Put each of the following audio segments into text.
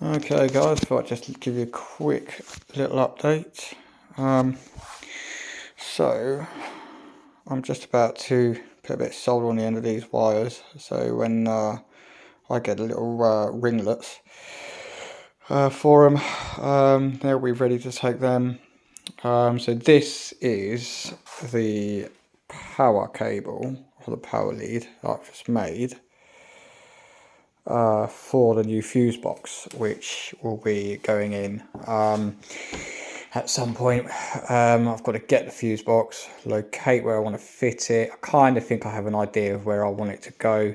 Okay guys, thought I'd just give you a quick little update. So I'm just about to put a bit of solder on the end of these wires, so when I get the little ringlets for them, they'll be ready to take them. So this is the power cable, or the power lead that I've just made for the new fuse box, which will be going in at some point. I've got to get the fuse box, locate where I want to fit it. I kind of think I have an idea of where I want it to go,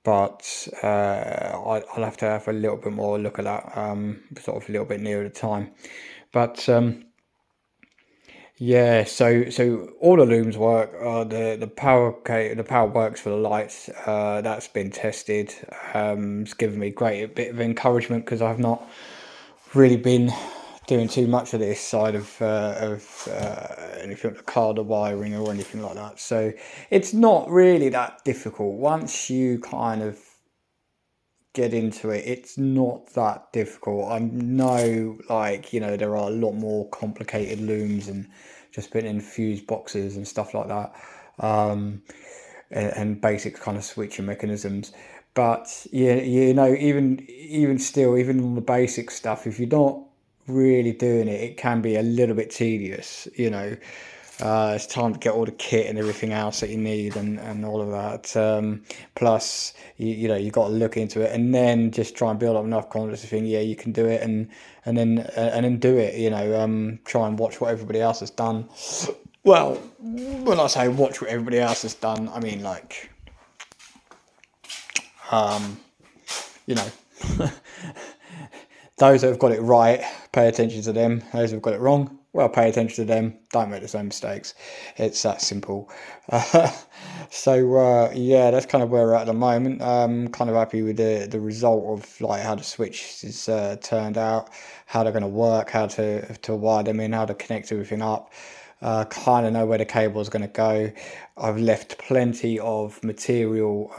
but I'll have to have a little bit more look at that, sort of a little bit nearer the time. But yeah, so all the looms work. The power works for the lights. That's been tested. It's given me a bit of encouragement, because I've not really been doing too much of this side of anything like the car, the wiring or anything like that. So it's not really that difficult once you kind of get into it. It's not that difficult. I know, like, you know, there are a lot more complicated looms and just putting in fuse boxes and stuff like that, and basic kind of switching mechanisms. But yeah, you know, even still, even on the basic stuff, if you're not really doing it, it can be a little bit tedious, you know. It's time to get all the kit and everything else that you need, and all of that. Plus, you know, you've got to look into it and then just try and build up enough confidence to think, yeah, you can do it, and then do it. You know, try and watch what everybody else has done. Well, when I say watch what everybody else has done, I mean, like, you know, those that have got it right, pay attention to them. Those that have got it wrong, well, pay attention to them. Don't make the same mistakes. It's that simple. Yeah, that's kind of where we're at the moment. Kind of happy with the result of, like, how the switch is turned out, how they're going to work, how to wire them in, how to connect everything up. Kind of know where the cable is going to go. I've left plenty of material,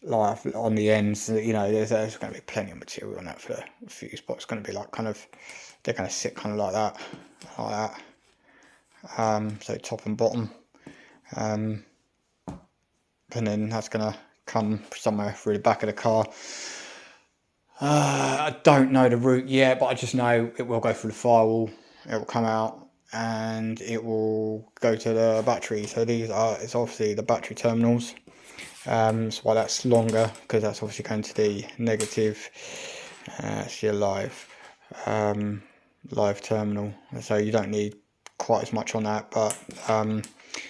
like on the ends. You know, there's going to be plenty of material on that for the fuse box. It's going to be like kind of, they're going to sit kind of like that, like that. So top and bottom, and then that's going to come somewhere through the back of the car. I don't know the route yet, but I just know it will go through the firewall. It will come out and it will go to the battery. So it's obviously the battery terminals. That's why that's longer, because that's obviously going to the negative. It's your live terminal, so you don't need quite as much on that, but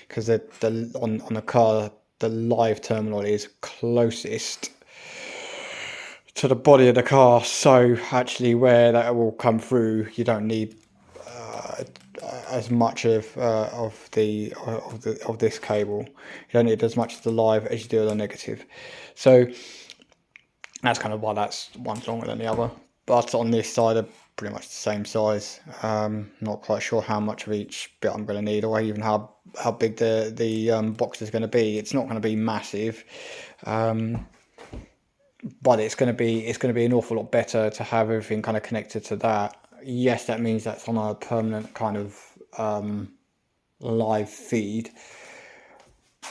because on the car, the live terminal is closest to the body of the car, so actually where that will come through, you don't need as much of this cable. You don't need as much of the live as you do the negative. So that's kind of why one's longer than the other. But on this side, they're pretty much the same size. Not quite sure how much of each bit I'm going to need, or even how big the box is going to be. It's not going to be massive, but it's going to be an awful lot better to have everything kind of connected to that. Yes, that means that's on a permanent kind of live feed,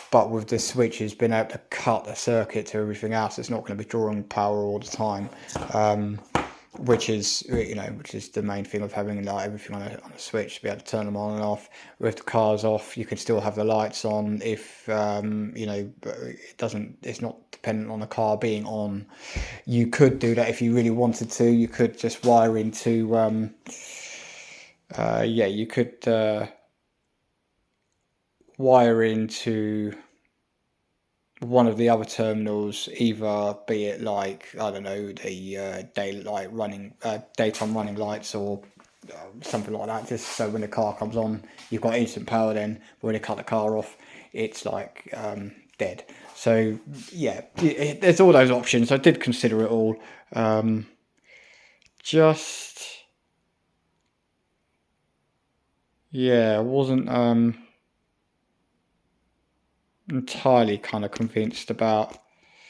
but with the switches being able to cut the circuit to everything else, it's not going to be drawing power all the time, which is the main thing of having, like, everything on a switch, to be able to turn them on and off. With the cars off, you can still have the lights on if it's not dependent on the car being on. You could do that if you really wanted to. You could just wire into wire into one of the other terminals, either be it, like, I don't know, the daytime running lights, or something like that, just so when the car comes on, you've got instant power. Then when they cut the car off, it's like dead. So yeah, there's all those options. I did consider it all. Just, yeah, I wasn't entirely kind of convinced about